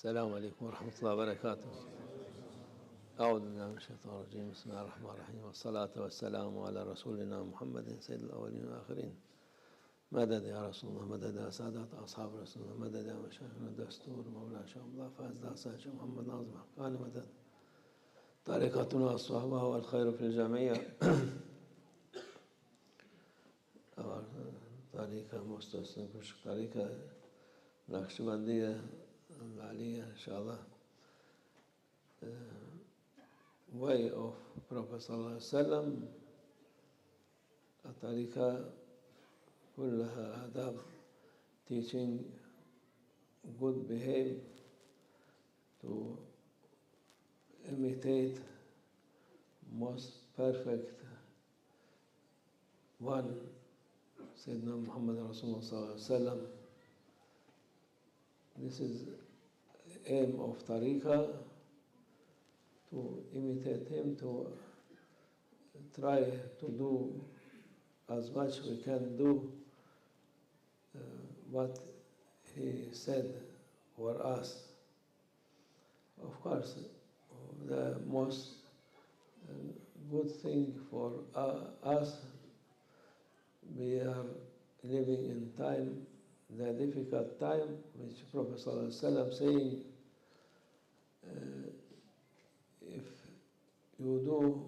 السلام عليكم ورحمة الله وبركاته. أعوذ بالله من الشيطان الرجيم. بسم الله الرحمن الرحيم، والصلاة والسلام على رسولنا محمد سيد الأولين والآخرين. مدد يا رسول الله، مدد يا سادات أصحاب رسول الله، مدد يا مشايخنا الدستور مولانا شيخ الله فاز داسان شيخ محمد ناظم حقاني، مدد طريقتنا الصحبة والخير في الجميع. طريقة مستثنى طريقة نقشبندية العالية إن شاء الله. Way of Prophet صلى الله عليه وسلم، الطريقة كلها آداب، teaching good behavior, to imitate most perfect one, Sayyidina Muhammad Rasulullah sallallahu alaihi wasallam. This is aim of Ṭarīqah, to imitate him, to try to do as much we can do what he said for us. Of course, the most good thing for us, we are living in time, the difficult time, which Prophet ﷺ saying, if you do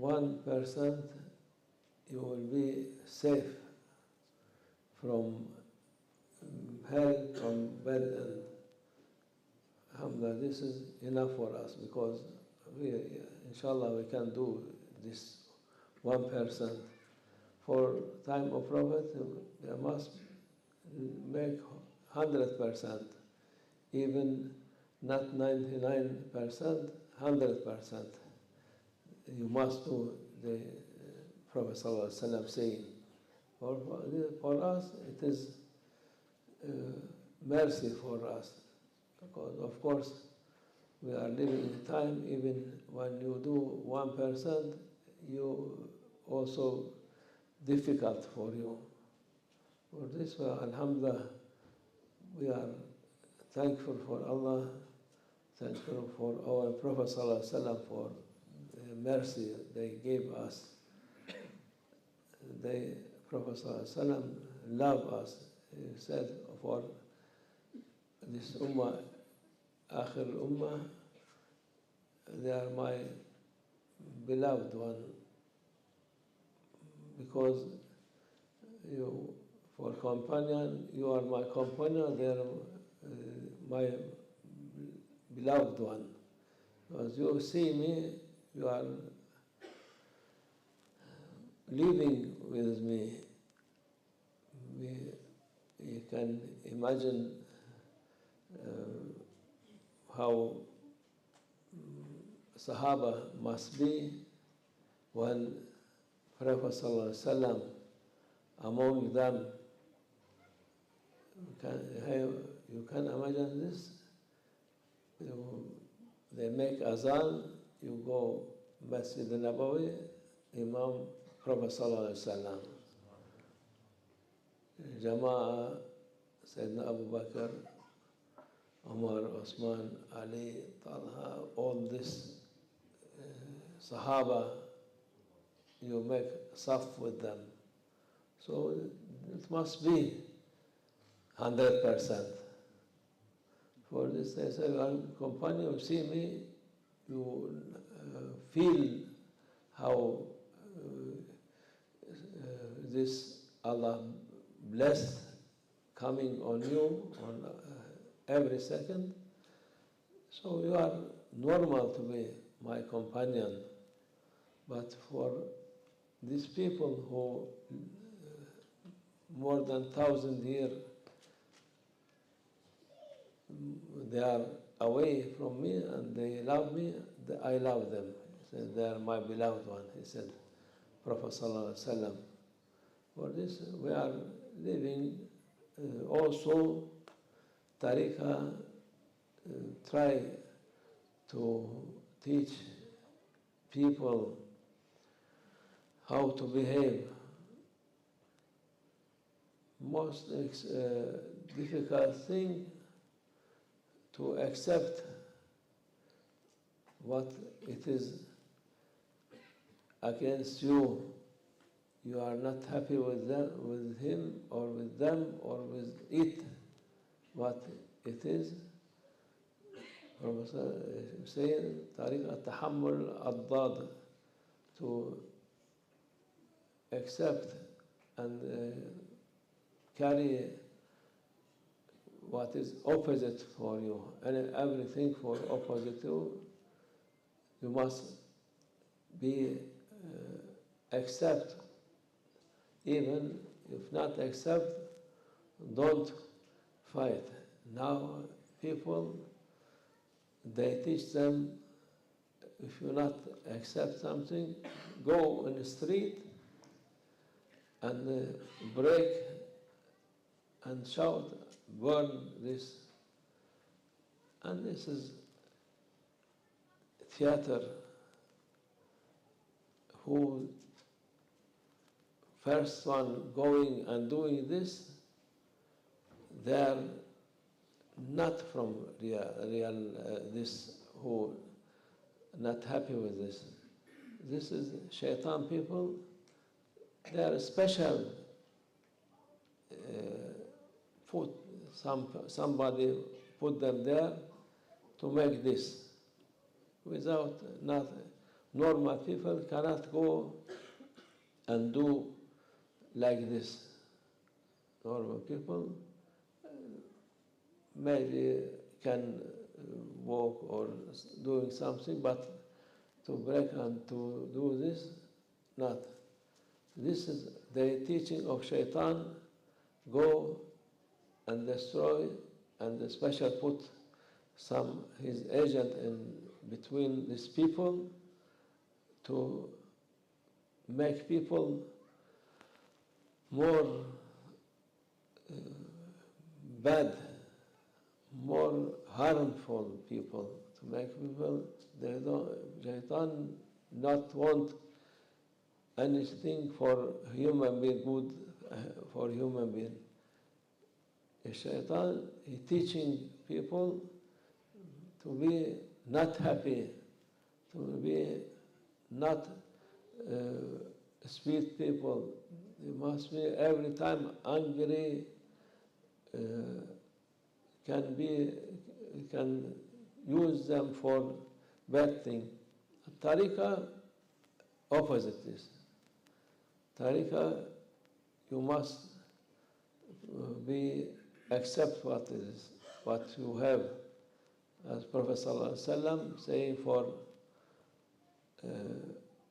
1%, you will be safe from hell, from bad end. Alhamdulillah, this is enough for us, because we, inshallah, we can do this 1%. For time of Prophet, they must make 100%, even not 99%, 100%. You must do the Prophet ﷺ saying. For us, it is mercy for us, because of course we are living in time. Even when you do 1%, you also difficult for you. For this, alhamdulillah, we are thankful for Allah, thankful for our Prophet ﷺ for the mercy they gave us. Prophet ﷺ loved us. He said, for this ummah, akhir ummah, they are my beloved one, because you, for companion, you are my companion, they are my beloved one. Because you see me, you are living with me. You can imagine how Sahaba must be when Prophet ﷺ among them. You can imagine this. They make azan, you go Masjid al-Nabawi, Imam Prophet ﷺ. Jama'ah, Sayyidina Abu Bakr, Umar, Osman, Ali, Talha, all this Sahaba, you make saf with them. So it must be 100%. For this, they say, companion, you see me, you feel how this Allah blessed coming on you on every second. So you are normal to be my companion. But for these people who more than 1,000 years, they are away from me and they love me, I love them. He said, they are my beloved one, he said, Prophet ﷺ. For this, we are living also Ṭarīqah, try to teach people how to behave. Most difficult thing to accept what it is against you. You are not happy with them, with him or with them or with it, what it is. Professor saying طريقة تحمل الأضداد, to accept and carry what is opposite for you, and everything for opposite you must be accept. Even if not accept, don't fight. Now people, they teach them, if you not accept something, go in the street and break and shout, burn this. And this is theater. Who first one going and doing this, they are not from real this, who not happy with this. This is shaytan people. They are special. Somebody put them there to make this. Without not normal people cannot go and do like this. Normal people maybe can walk or doing something, but to break and to do this, not. This is the teaching of shaytan. Go and destroy, and especially put his agent in between these people to make people more bad, more harmful people, to make people, shaytan not want anything for human being, good for human being. Shaytan, he teaching people to be not happy, to be not sweet people. They must be every time angry, can use them for bad thing. Ṭarīqah, opposite this. Ṭarīqah, you must accept what is, what you have. As Prophet ﷺ saying for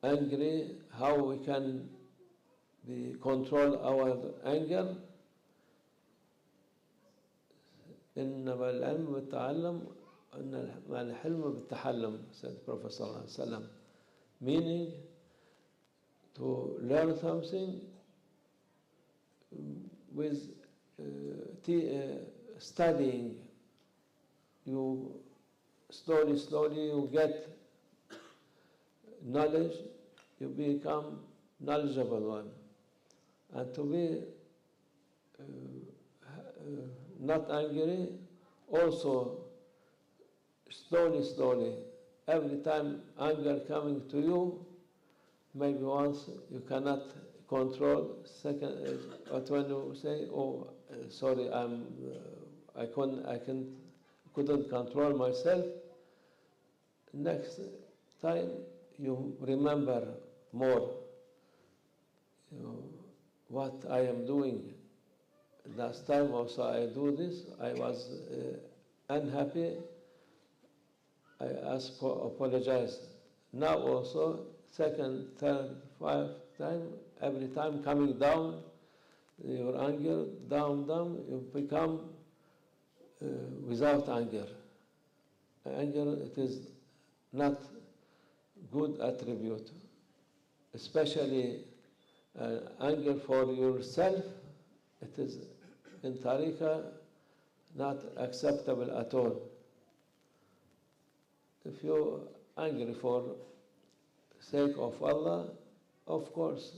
angry, how we can control our anger. إنما العلم بالتعلم إن الحلم بالتحلم, said Prophet ﷺ. Meaning, to learn something with studying, you slowly you get knowledge, you become knowledgeable one. And to be not angry, also slowly, every time anger coming to you, maybe once you cannot control, second, but when you say, oh, sorry, I couldn't control myself, next time you remember more what I am doing. Last time also I do this, I was unhappy, I asked for apologize. Now also, second, third, fourth time, every time coming down, your anger, down, you become without anger. Anger, it is not good attribute, especially anger for yourself. It is in Ṭarīqah not acceptable at all. If you're angry for sake of Allah, of course,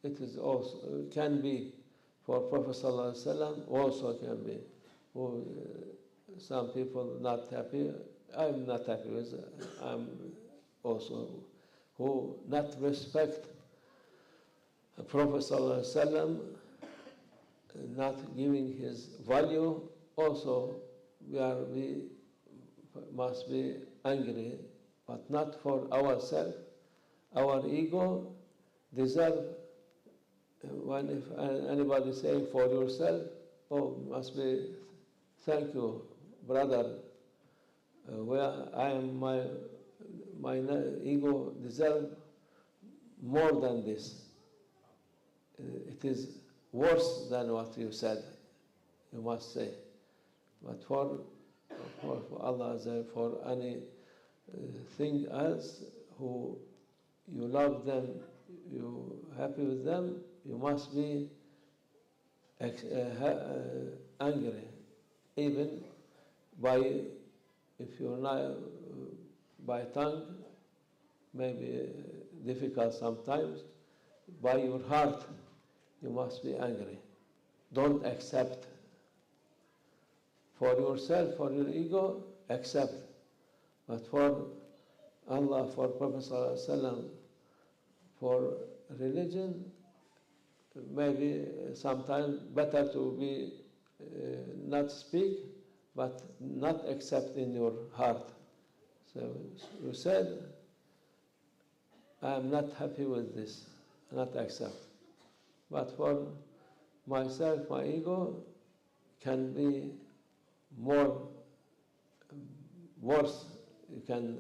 it is also can be for Prophet ﷺ, also can be. some people not happy. I'm not happy with. I'm also who not respect the Prophet sallallahu alaihi wasallam, not giving his value. Also, we must be angry, but not for ourselves. Our ego deserve. When if anybody say for yourself, oh, must be thank you, brother. Where I am, my ego deserve more than this. It is worse than what you said. You must say, but for Allah, for any thing else, who you love them, you happy with them, you must be angry, even by, if you're not by tongue, maybe difficult sometimes, by your heart, you must be angry. Don't accept. For yourself, for your ego, accept. But for Allah, for Prophet sallallahu alaihi wasallam, for religion, maybe sometimes better to be not speak, but not accept in your heart. So you said, I am not happy with this, not accept. But for myself, my ego can be more worse. You can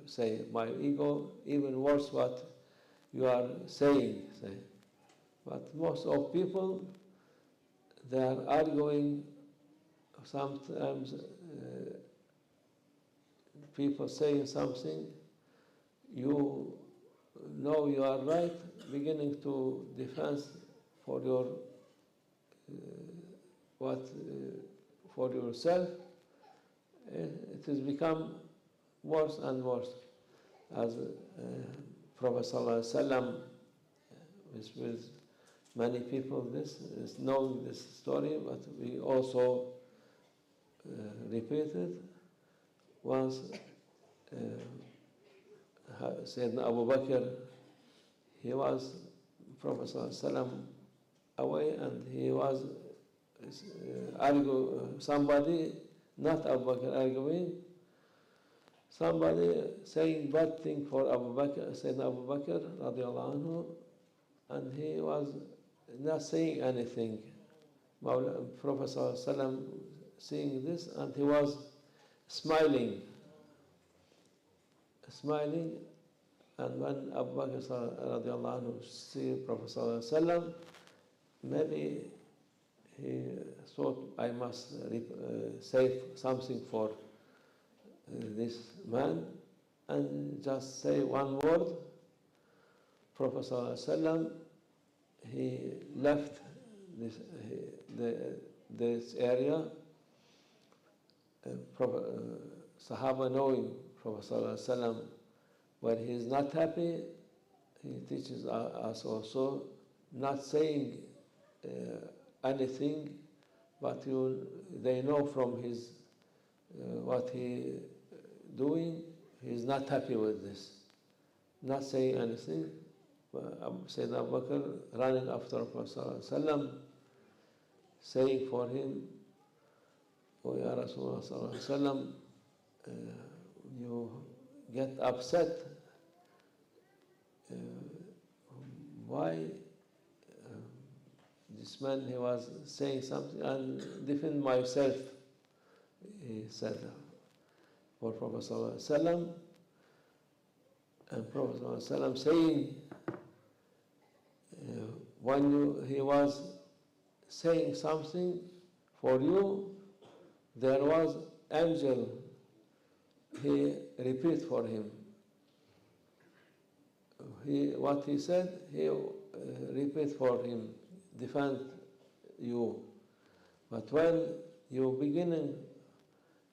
say my ego even worse what you are saying. Say. But most of people, they are arguing. Sometimes people saying something, you know you are right, beginning to defend for your for yourself. It has become worse and worse. As Prophet sallallahu alaihi wasallam, with many people, this is knowing this story, but we also repeat it. Once Sayyidina Abu Bakr, he was Prophet sallallahu alaihi wasallam away, and he was somebody, not Abu Bakr arguing, somebody saying bad thing for Abu Bakr, Sayyidina Abu Bakr radiallahu anhu, and he was not saying anything. Prophet sallallahu alaihi wasallam seeing this, and he was smiling, and when Abu Bakr radiallahu anhu see Prophet sallallahu alaihi wasallam, maybe he thought, I must say something for this man, and just say one word. Prophet sallallahu alaihi wasallam, he left this area. Sahaba knowing Prophet sallallahu alaihi wasallam, when he is not happy, he teaches us also not saying anything, but they know from his what he doing, he is not happy with this. Not saying anything. Sayyidina Abu Bakr running after Prophet sallallahu alaihi wasallam, saying for him, "O Ya Rasulullah sallallahu alaihi wasallam, you get upset. Why?" This man, he was saying something, and defend myself, he said, for Prophet sallallahu alaihi wasallam, and Prophet sallallahu alaihi wasallam saying, when he was saying something for you, there was angel, he repeat for him. What he said, he repeat for him, defend you. But when you beginning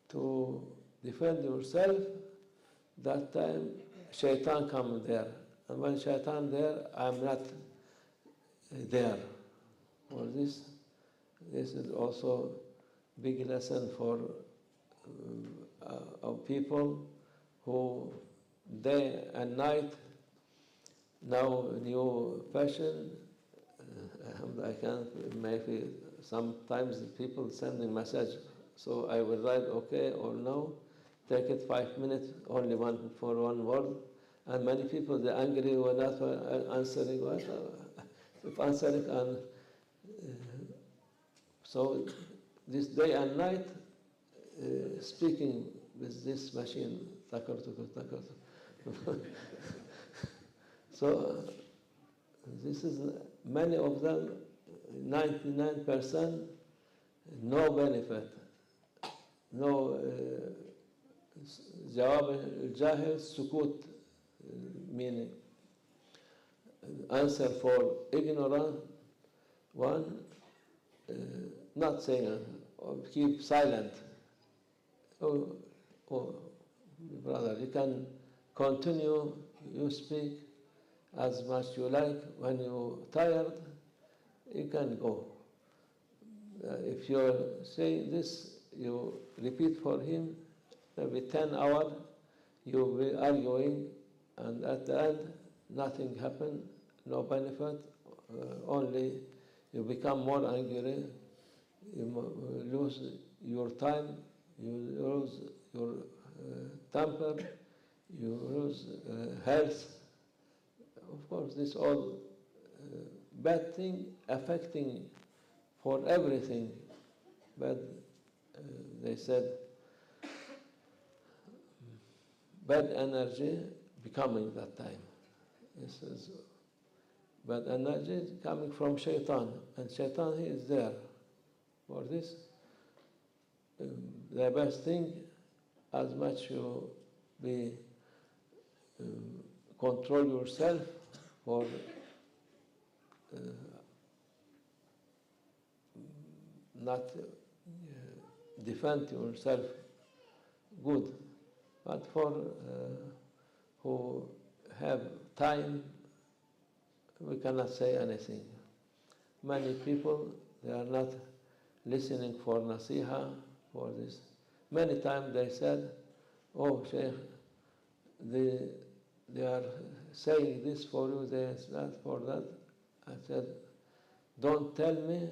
to defend yourself, that time shaytan come there. And when shaytan there, I'm not there. For this is also big lesson for of people who day and night, now new fashion, I can maybe sometimes people sending message, so I will write okay or no, take it 5 minutes, only one for one word, and many people they're angry when not answering, if answering, and so this day and night speaking with this machine, so this is many of them, 99%, no benefit, no جواب الجاهل سكوت, meaning answer for ignorant one, not saying, or keep silent. Oh, brother, you can continue, you speak as much you like. When you're tired, you can go. If you're saying this, you repeat for him, maybe 10 hours, you'll be arguing, and at the end, nothing happened, no benefit, only you become more angry, you lose your time, you lose your temper, you lose health. Of course, this all bad thing affecting for everything. But they said bad energy becoming that time. This is bad energy coming from shaytan, and shaytan he is there for this. The best thing, as much you be control yourself for not defend yourself good, but for who have time, we cannot say anything. Many people, they are not listening for nasiha, for this. Many times they said, oh, Sheikh, they are saying this for you, this, that, for that. I said, don't tell me,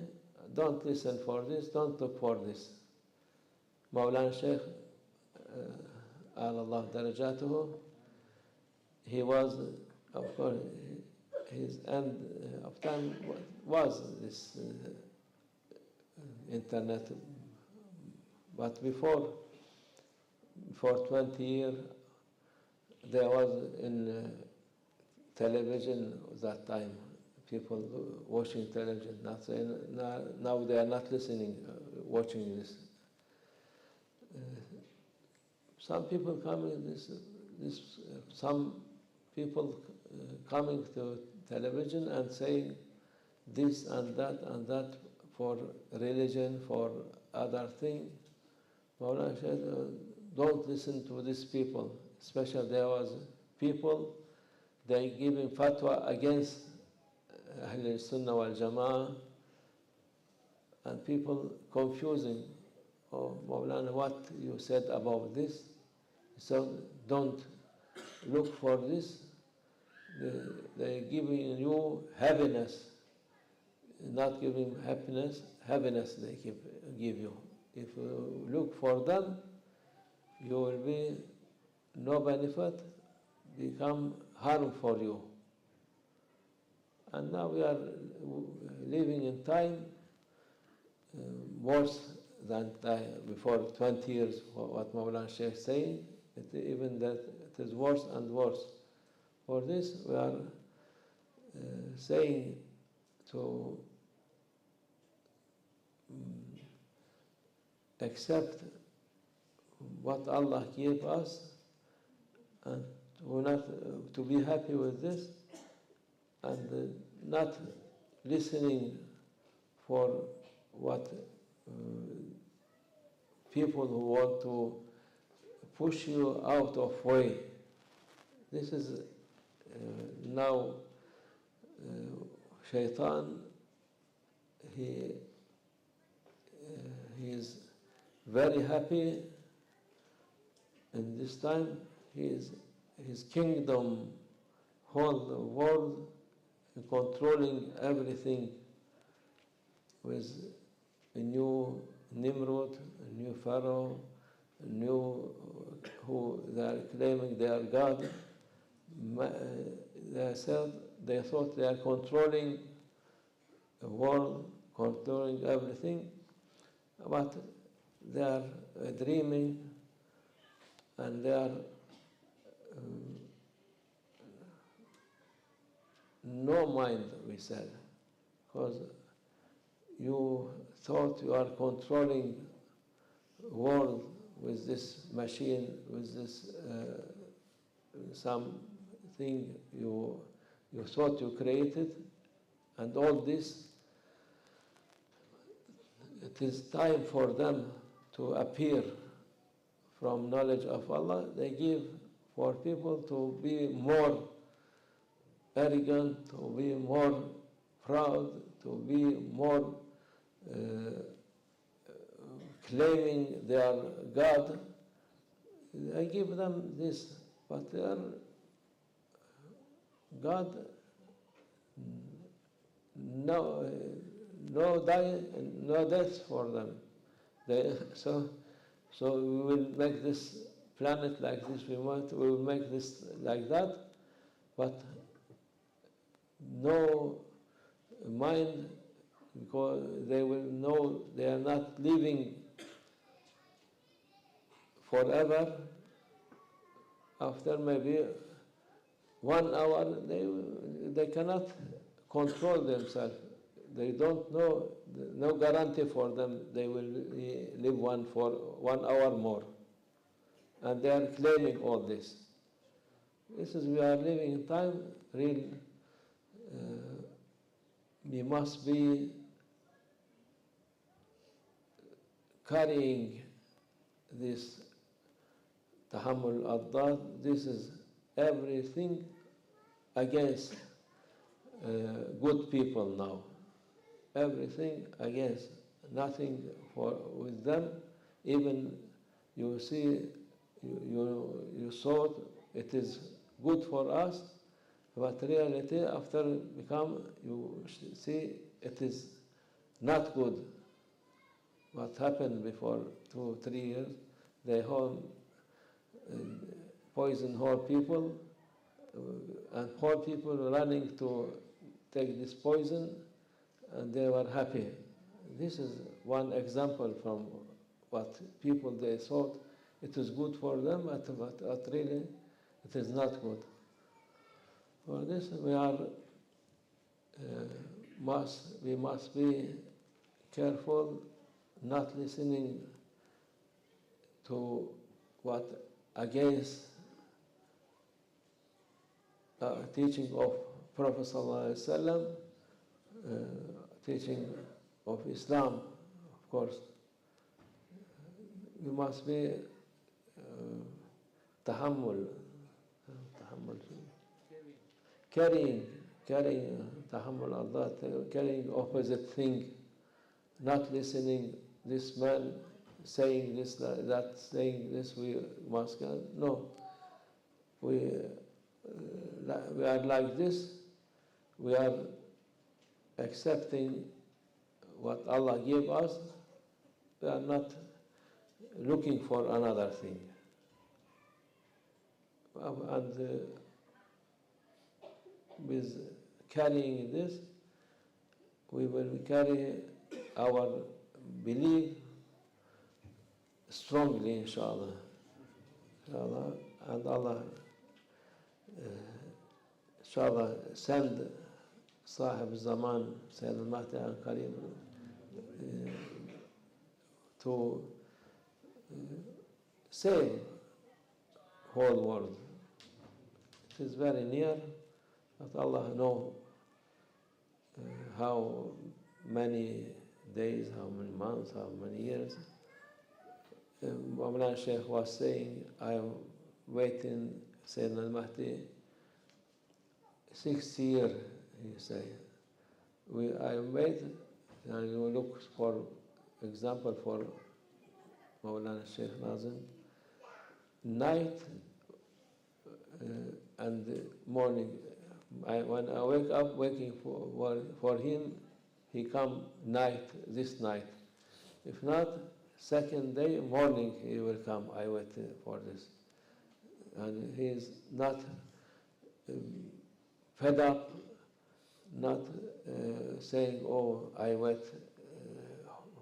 don't listen for this, don't look for this. Mawlana Sheikh, Allah darajatuhu, he was, of course, his end of time was this internet, but before 20 years, there was in television that time, people watching television, not saying, now they are not listening, watching this. Some people coming, some people coming to television and saying this and that for religion, for other thing. Mawlana said, don't listen to these people. Especially there was people, they giving fatwa against Ahl Sunnah wal Jama'ah, and people confusing, oh, Mawlana, what you said about this? So don't look for this. They're giving you happiness, not giving happiness, happiness they give you. If you look for them, you will be no benefit, become harm for you. And now we are living in time worse than before 20 years, what Mawlana Sheikh is saying, even that it is worse and worse. For this, we are saying to accept what Allah gave us, and to be happy with this, and not listening for what people who want to push you out of way. This is now shaytan, he is very happy in this time, his kingdom hold the world, controlling everything with a new Nimrod, a new Pharaoh, a new who they are claiming they are God. They thought they are controlling the world, controlling everything, but they are dreaming and they are no mind, we said, because you thought you are controlling the world with this machine, with this something you thought you created, and all this. It is time for them to appear from knowledge of Allah. They give for people to be more arrogant, to be more proud, to be more claiming they are God. I give them this, but they are God. No death for them. So we will make this planet like this. We will make this like that, but no mind, because they will know they are not living forever. After maybe 1 hour, they cannot control themselves. They don't know, no guarantee for them they will live for 1 hour more. And they are claiming all this. We are living in time, we must be carrying this tahammul al-addad. This is everything against good people now. Everything against, nothing with them. Even you see, you thought it is good for us, but reality after you see it is not good. What happened before 2-3 years, they poison whole people, and poor people running to take this poison, and they were happy. This is one example from what people they thought it is good for them, but really it is not good. For this we must be careful, not listening to what against teaching of Prophet sallallahu alaihi wasallam, teaching of Islam, of course. We must be tahammul, carrying tahammul Allah, carrying opposite thing, not listening this man saying this, that saying this, we must go. No, we are like this. We are accepting what Allah gave us. We are not looking for another thing. And with carrying this, we will carry our belief strongly, inshallah. And Allah, inshallah, send Sahib Zaman, Sayyid al-Mahdi al-Karim, to save whole world. It is very near, but Allah knows how many days, how many months, how many years. Mawlana Sheikh was saying, I am waiting, Sayyid al-Mahdi, 6 years, he said. I wait, and you look for example for Mawlana Sheikh Nazim. night and morning. When I wake up, waking for him, he come this night. If not, second day, morning, he will come. I wait for this. And he is not fed up, not saying, oh, I wait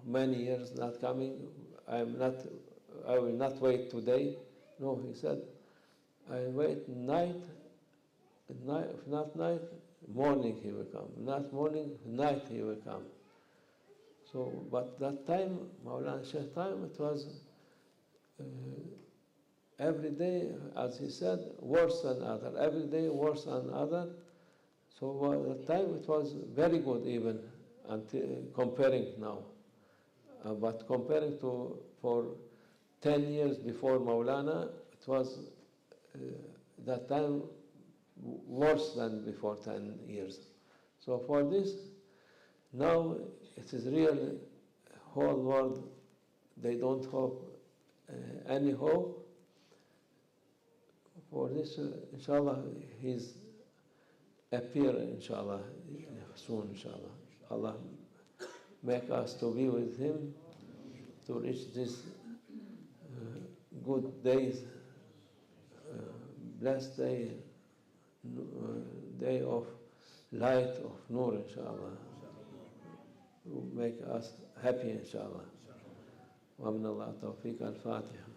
many years not coming, I will not wait today. No, he said, I wait night, if not night, morning he will come. Not morning, night he will come. So, but that time, Mawlana Shaykh time, it was every day, as he said, worse than other. Every day worse than other. So at that time it was very good even, until comparing now. But comparing to for 10 years before Mawlana, it was that time worse than before 10 years. So for this, now it is really whole world, they don't hope any hope. For this, inshallah, he's appear, inshallah, soon, inshallah. Allah make us to be with him, to reach this good days, blessed day, day of light, of nur, inshallah. To make us happy, inshallah. ومن الله توفيق الفاتحة.